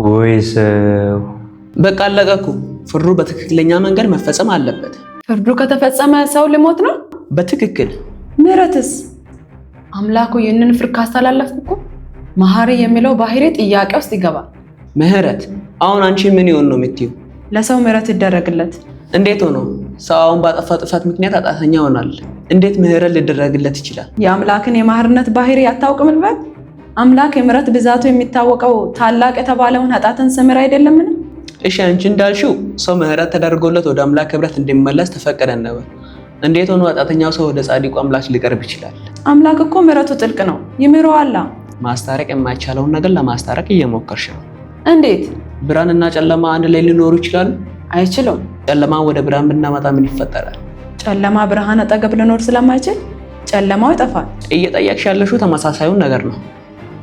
ወይስ በቃ አለቀ እኮ። ፍርዱ በትክክለኛ መንገድ መፈጸም አለበት። ፍርዱ ከተፈጸመ ሰው ሊሞት ነው? በትክክል። ምህረትስ? አምላኩ ይህንን ፍርድ ካስተላለፍኩ እኮ መሐሪ የሚለው ባህሪ ጥያቄ ውስጥ ይገባል። ምህረት አሁን አንቺ ምን ይሆን ነው የምትይው? ለሰው ምህረት ይደረግለት። እንዴት ሆኖ? ሰው አሁን ባጠፋው ጥፋት ምክንያት ኃጢአተኛ ሆናል። እንዴት ምህረት ሊደረግለት ይችላል? የአምላክን የመሐሪነት ባህሪ አታውቅም ልበል? አምላክ የምህረት ብዛቱ የሚታወቀው ታላቅ የተባለውን ኃጢአትን ስምር አይደለምን? እሺ አንቺ እንዳልሽው ሰው ምህረት ተደርጎለት ወደ አምላክ ህብረት እንዲመለስ ተፈቀደን ነበር። እንዴት ሆኖ ኃጢአተኛው ሰው ወደ ጻድቁ አምላክ ሊቀርብ ይችላል? አምላክ እኮ ምህረቱ ጥልቅ ነው፣ ይምረዋል። ማስታረቅ የማይቻለውን ነገር ለማስታረቅ እየሞከርሽ ነው። እንዴት? ብርሃንና ጨለማ አንድ ላይ ሊኖሩ ይችላሉ? አይችሉም። ጨለማን ወደ ብርሃን ብናመጣ ምን ይፈጠራል? ጨለማ ብርሃን አጠገብ ሊኖር ስለማይችል ጨለማው ይጠፋል። እየጠየቅሽ ያለሽው ተመሳሳዩን ነገር ነው።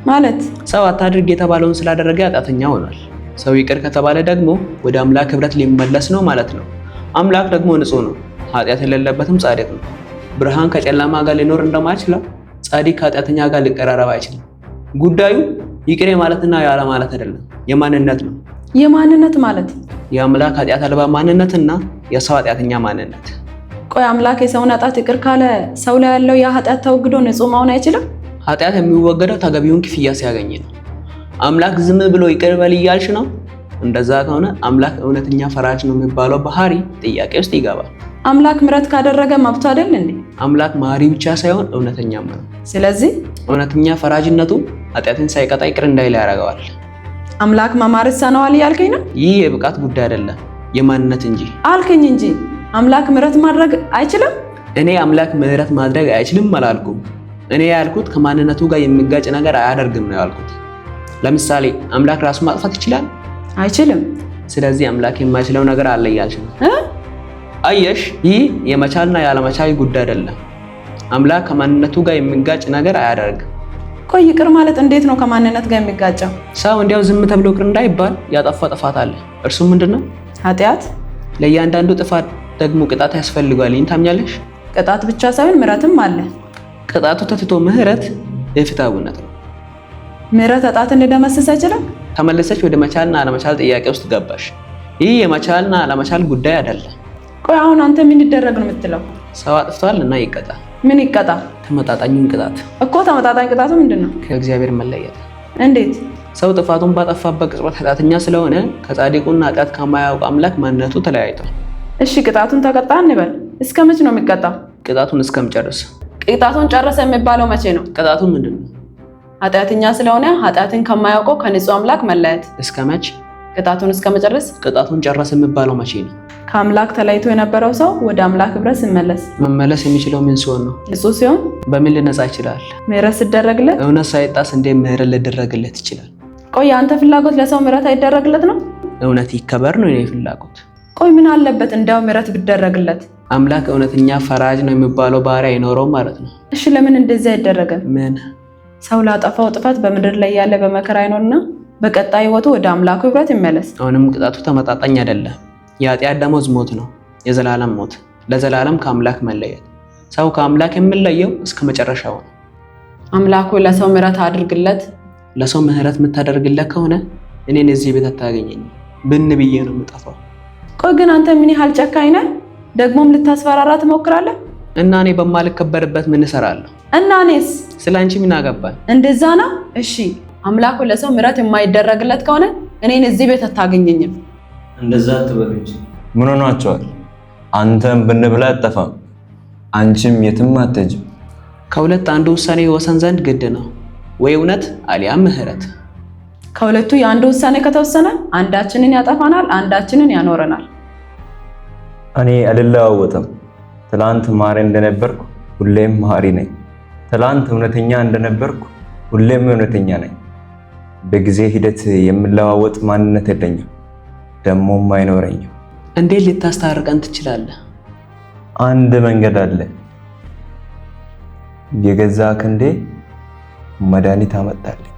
ማለት ሰው አታድርግ የተባለውን ስላደረገ ኃጢአተኛ ሆኗል። ሰው ይቅር ከተባለ ደግሞ ወደ አምላክ ህብረት ሊመለስ ነው ማለት ነው። አምላክ ደግሞ ንጹህ ነው፣ ኃጢአት የሌለበትም ጻድቅ ነው። ብርሃን ከጨለማ ጋር ሊኖር እንደማይችለው ጻድቅ ከኃጢአተኛ ጋር ሊቀራረብ አይችልም። ጉዳዩ ይቅር የማለትና ያለ ማለት አይደለም፣ የማንነት ነው። የማንነት ማለት የአምላክ ኃጢአት አልባ ማንነትና የሰው ኃጢአተኛ ማንነት። ቆይ አምላክ የሰውን ኃጢአት ይቅር ካለ ሰው ላይ ያለው ያ ኃጢአት ተወግዶ ንጹህ መሆን አይችልም? ኃጢአት የሚወገደው ተገቢውን ክፍያ ሲያገኝ ነው። አምላክ ዝም ብሎ ይቅር በል እያልሽ ነው? እንደዛ ከሆነ አምላክ እውነተኛ ፈራጅ ነው የሚባለው ባህሪ ጥያቄ ውስጥ ይገባል። አምላክ ምህረት ካደረገ መብቱ አይደል እንዴ? አምላክ መሐሪ ብቻ ሳይሆን እውነተኛም ነው። ስለዚህ እውነተኛ ፈራጅነቱ ኃጢአትን ሳይቀጣ ይቅር እንዳይል ያደርገዋል። አምላክ መማር ይሳነዋል እያልከኝ ነው? ይህ የብቃት ጉዳይ አይደለም፣ የማንነት እንጂ። አልከኝ እንጂ አምላክ ምህረት ማድረግ አይችልም? እኔ አምላክ ምህረት ማድረግ አይችልም አላልኩም። እኔ ያልኩት ከማንነቱ ጋር የሚጋጭ ነገር አያደርግም ነው ያልኩት። ለምሳሌ አምላክ ራሱ ማጥፋት ይችላል? አይችልም። ስለዚህ አምላክ የማይችለው ነገር አለ እያልሽ ነው። አየሽ፣ ይህ የመቻልና ያለመቻል ጉዳይ አይደለም። አምላክ ከማንነቱ ጋር የሚጋጭ ነገር አያደርግም። ቆይ ይቅር ማለት እንዴት ነው ከማንነት ጋር የሚጋጨው? ሰው እንዲያው ዝም ተብሎ ይቅር እንዳይባል ያጠፋው ጥፋት አለ። እርሱም ምንድነው? ኃጢአት። ለእያንዳንዱ ጥፋት ደግሞ ቅጣት ያስፈልጋል። ይህን ታምኛለሽ? ቅጣት ብቻ ሳይሆን ምህረትም አለ። ቅጣቱ ተትቶ ምህረት የፍትሃዊነት ነው። ምህረት ኃጢአትን ሊደመስስ አይችልም? ተመለሰች ወደ መቻልና አለመቻል ጥያቄ ውስጥ ገባሽ። ይህ የመቻልና አለመቻል ጉዳይ አይደለም። ቆይ አሁን አንተ ምን ይደረግ ነው የምትለው? ሰው አጥፍቷል እና ይቀጣ። ምን ይቀጣ? ተመጣጣኙን ቅጣት እኮ። ተመጣጣኝ ቅጣቱ ምንድነው? ከእግዚአብሔር መለየት። እንዴት? ሰው ጥፋቱን ባጠፋበት ቅጽበት ኃጢአተኛ ስለሆነ ከጻድቁና ኃጢአት ከማያውቅ አምላክ ማንነቱ ተለያይቷል። እሺ ቅጣቱን ተቀጣ እንበል። እስከ መቼ ነው የሚቀጣው? ቅጣቱን እስከምጨርስ። ቅጣቱን ጨረሰ የሚባለው መቼ ነው? ቅጣቱ ምንድነው? ኃጢአተኛ ስለሆነ ኃጢአትን ከማያውቀው ከንጹህ አምላክ መለየት። እስከ መቼ? ቅጣቱን እስከመጨረስ። ቅጣቱን ጨረሰ የሚባለው መቼ ነው? ከአምላክ ተለይቶ የነበረው ሰው ወደ አምላክ ህብረት ሲመለስ። መመለስ የሚችለው ምን ሲሆን ነው? ንጹህ ሲሆን። በምን ሊነጻ ይችላል? ምህረት ሲደረግለት። እውነት ሳይጣስ እንዴት ምህረት ሊደረግለት ይችላል? ቆይ የአንተ ፍላጎት ለሰው ምህረት አይደረግለት ነው? እውነት ይከበር ነው የኔ ፍላጎት። ቆይ ምን አለበት እንዲያው ምህረት ቢደረግለት? አምላክ እውነተኛ ፈራጅ ነው የሚባለው ባህሪ አይኖረውም ማለት ነው። እሺ ለምን እንደዚህ አይደረግም? ምን? ሰው ላጠፋው ጥፋት በምድር ላይ ያለ በመከራ አይኖርና በቀጣይ ህይወቱ ወደ አምላኩ ህብረት ይመለስ። አሁንም ቅጣቱ ተመጣጣኝ አይደለም። የኃጢአት ደመወዝ ሞት ነው፣ የዘላለም ሞት፣ ለዘላለም ከአምላክ መለየት። ሰው ከአምላክ የሚለየው እስከ መጨረሻው ነው። አምላኩ ለሰው ምህረት አድርግለት። ለሰው ምህረት የምታደርግለት ከሆነ እኔን እዚህ ቤት አታገኘኝ፣ ብን ብዬ ነው የምጠፋው። ቆይ ግን አንተ ምን ያህል ጨካኝ ነህ? ደግሞም ልታስፈራራ ትሞክራለህ። እና እኔ በማልከበርበት ምን እሰራለሁ? እና እኔስ? ስለ አንቺ ምን አገባኝ? እንደዛ ነው። እሺ አምላኩ ለሰው ምህረት የማይደረግለት ከሆነ እኔን እዚህ ቤት አታገኘኝም። እንደዛ አትበሉ እንጂ። ምን ሆናችኋል? አንተም ብንብላ አጠፋም፣ አንቺም የትም አትሄጂም። ከሁለት አንዱ ውሳኔ ይወሰን ዘንድ ግድ ነው፣ ወይ እውነት አሊያም ምህረት። ከሁለቱ የአንዱ ውሳኔ ከተወሰነ አንዳችንን ያጠፋናል፣ አንዳችንን ያኖረናል። እኔ አልለዋወጥም። ትላንት መሐሪ እንደነበርኩ ሁሌም መሐሪ ነኝ። ትላንት እውነተኛ እንደነበርኩ ሁሌም እውነተኛ ነኝ። በጊዜ ሂደት የምለዋወጥ ማንነት የለኝም፣ ደሞም አይኖረኝም። እንዴት ልታስታርቀን ትችላለህ? አንድ መንገድ አለ። የገዛ ክንዴ መድኃኒት አመጣልኝ።